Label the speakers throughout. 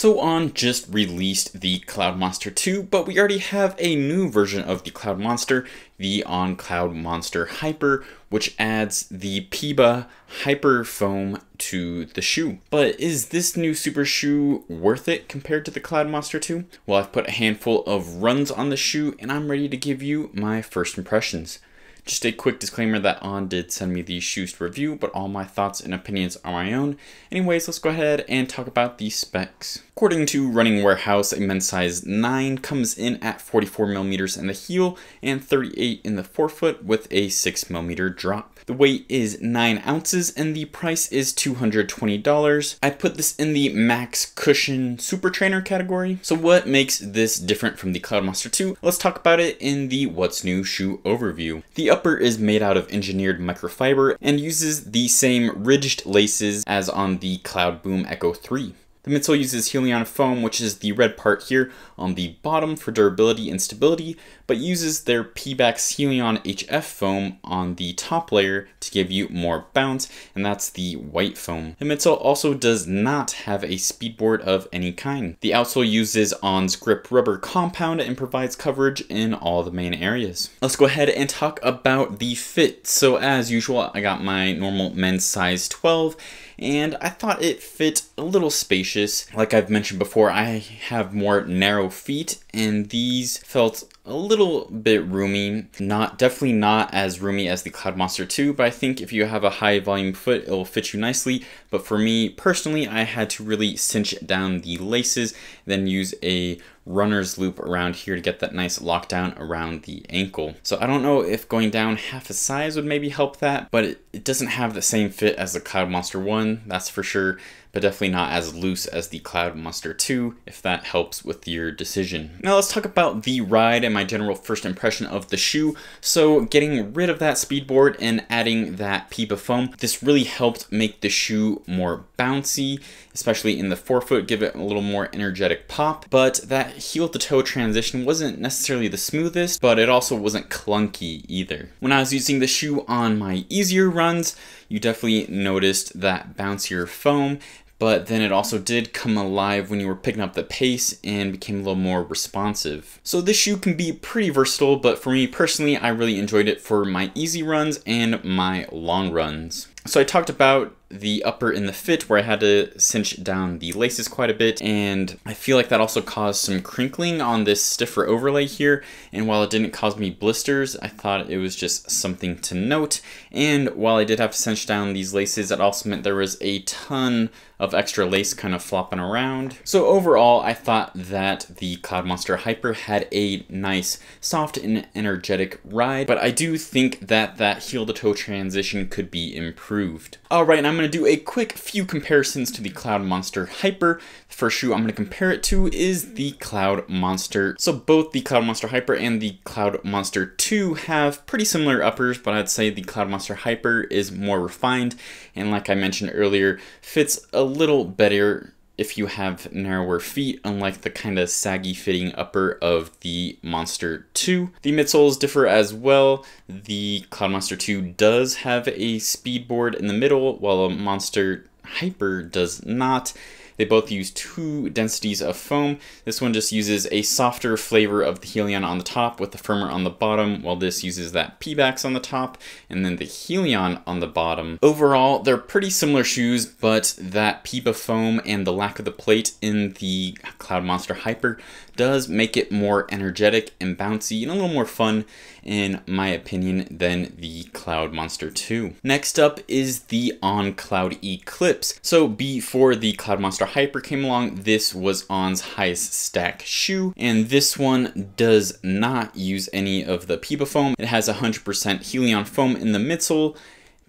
Speaker 1: So On just released the Cloudmonster 2, but we already have a new version of the Cloudmonster, the On Cloudmonster Hyper, which adds the Pebax Hyper foam to the shoe. But is this new super shoe worth it compared to the Cloudmonster 2? Well, I've put a handful of runs on the shoe and I'm ready to give you my first impressions. Just a quick disclaimer that On did send me these shoes to review, but all my thoughts and opinions are my own. Anyways, let's go ahead and talk about the specs. According to Running Warehouse, a men's size 9 comes in at 44mm in the heel and 38 in the forefoot with a 6mm drop. The weight is 9 ounces and the price is $220. I put this in the Max Cushion Super Trainer category. So what makes this different from the Cloudmonster 2? Let's talk about it in the What's New shoe overview. The upper is made out of engineered microfiber and uses the same ridged laces as on the Cloudboom Echo 3. The midsole uses Helion foam, which is the red part here on the bottom for durability and stability, but uses their Pebax Helion HF foam on the top layer to give you more bounce, and that's the white foam. The midsole also does not have a speedboard of any kind. The outsole uses On's grip rubber compound and provides coverage in all the main areas. Let's go ahead and talk about the fit. So as usual, I got my normal men's size 12, and I thought it fit a little spacious. Like I've mentioned before, I have more narrow feet and these felt a little bit roomy. Definitely not as roomy as the Cloudmonster 2, but I think if you have a high volume foot, it'll fit you nicely. But for me personally, I had to really cinch down the laces, then use a runner's loop around here to get that nice lockdown around the ankle. So I don't know if going down half a size would maybe help that, but it doesn't have the same fit as the Cloudmonster 1, that's for sure, but definitely not as loose as the Cloudmonster 2, if that helps with your decision. Now let's talk about the ride and my general first impression of the shoe. So getting rid of that speedboard and adding that Pebax foam, this really helped make the shoe more bouncy, especially in the forefoot, give it a little more energetic pop. But that heel to toe transition wasn't necessarily the smoothest, but it also wasn't clunky either. When I was using the shoe on my easier runs, you definitely noticed that bouncier foam, but then it also did come alive when you were picking up the pace and became a little more responsive. So this shoe can be pretty versatile, but for me personally, I really enjoyed it for my easy runs and my long runs. So I talked about the upper in the fit where I had to cinch down the laces quite a bit, and I feel like that also caused some crinkling on this stiffer overlay here, and while it didn't cause me blisters, I thought it was just something to note. And while I did have to cinch down these laces, it also meant there was a ton of extra lace kind of flopping around. So overall, I thought that the Cloudmonster Hyper had a nice, soft and energetic ride, but I do think that that heel to toe transition could be improved. Alright, and I'm going to do a quick few comparisons to the Cloudmonster Hyper. The first shoe I'm going to compare it to is the Cloudmonster. So both the Cloudmonster Hyper and the Cloudmonster 2 have pretty similar uppers, but I'd say the Cloudmonster Hyper is more refined, and like I mentioned earlier, fits a little better if you have narrower feet, unlike the kind of saggy fitting upper of the Monster 2. The midsoles differ as well. The Cloudmonster 2 does have a speedboard in the middle, while a Monster Hyper does not. They both use 2 densities of foam. This one just uses a softer flavor of the Helion on the top with the firmer on the bottom, while this uses that Pebax on the top and then the Helion on the bottom. Overall, they're pretty similar shoes, but that Pebax foam and the lack of the plate in the Cloudmonster Hyper does make it more energetic and bouncy and a little more fun, in my opinion, than the Cloudmonster 2. Next up is the On Cloudeclipse. So before the Cloudmonster Hyper came along, this was On's highest stack shoe, and this one does not use any of the Pebax foam. It has 100% Helion foam in the midsole,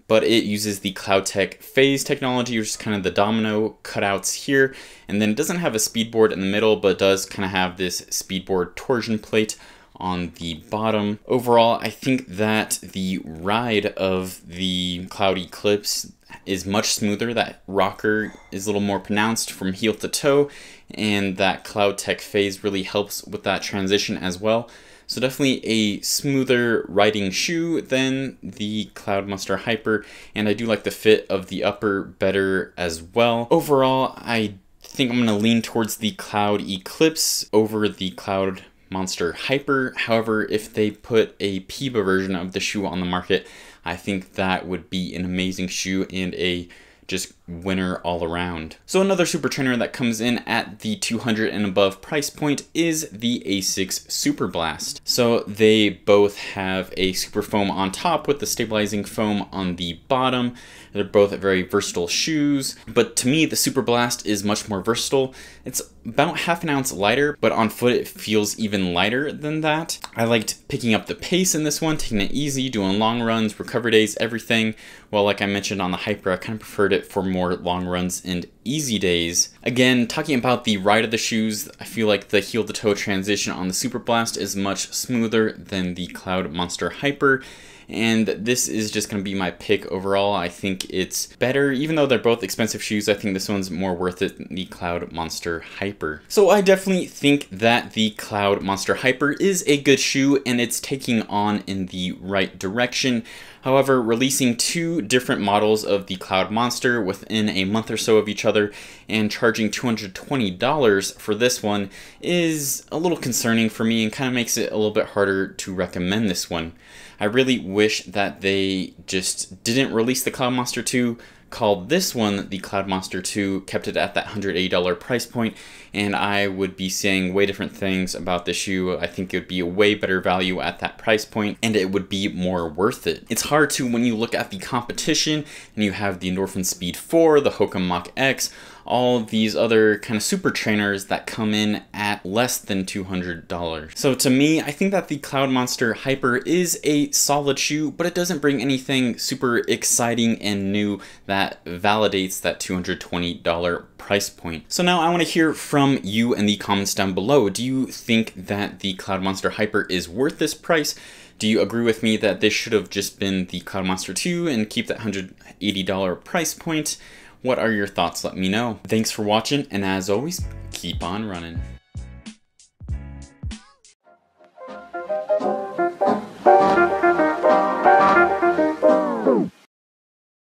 Speaker 1: but it uses the Cloudtech phase technology, which is kind of the domino cutouts here. And then it doesn't have a speedboard in the middle, but does kind of have this speedboard torsion plate on the bottom. Overall, I think that the ride of the Cloudeclipse is much smoother. That rocker is a little more pronounced from heel to toe, and that Cloudtech phase really helps with that transition as well. So definitely a smoother riding shoe than the Cloudmonster Hyper, and I do like the fit of the upper better as well. Overall, I think I'm going to lean towards the Cloudeclipse over the Cloudmonster Hyper. However, if they put a Peba version of the shoe on the market, I think that would be an amazing shoe and a just winner all around. So another super trainer that comes in at the 200 and above price point is the Asics Superblast. So they both have a super foam on top with the stabilizing foam on the bottom. They're both very versatile shoes, but to me the Superblast is much more versatile. It's about half an ounce lighter, but on foot it feels even lighter than that. I liked picking up the pace in this one, taking it easy, doing long runs, recovery days, everything. Well, like I mentioned on the Hyper, I kind of preferred it for more long runs and easy days. Again, talking about the ride of the shoes, I feel like the heel to toe transition on the Superblast is much smoother than the Cloudmonster Hyper. And this is just going to be my pick overall. I think it's better, even though they're both expensive shoes. I think this one's more worth it than the Cloudmonster Hyper. So I definitely think that the Cloudmonster Hyper is a good shoe and it's taking on in the right direction. However, releasing two different models of the Cloudmonster within a month or so of each other and charging $220 for this one is a little concerning for me and kind of makes it a little bit harder to recommend this one. I really wish that they just didn't release the Cloudmonster 2, called this one the Cloudmonster 2, kept it at that $180 price point, and I would be saying way different things about the shoe. I think it would be a way better value at that price point, and it would be more worth it. It's hard to, when you look at the competition, and you have the Endorphin Speed 4, the Hoka Mach X, all these other kind of super trainers that come in at less than $200. So to me, I think that the Cloudmonster Hyper is a solid shoe, but it doesn't bring anything super exciting and new that validates that $220 price point. So now I want to hear from you in the comments down below. Do you think that the Cloudmonster Hyper is worth this price? Do you agree with me that this should have just been the Cloudmonster 2 and keep that $180 price point? What are your thoughts? Let me know. Thanks for watching, and as always, keep on running.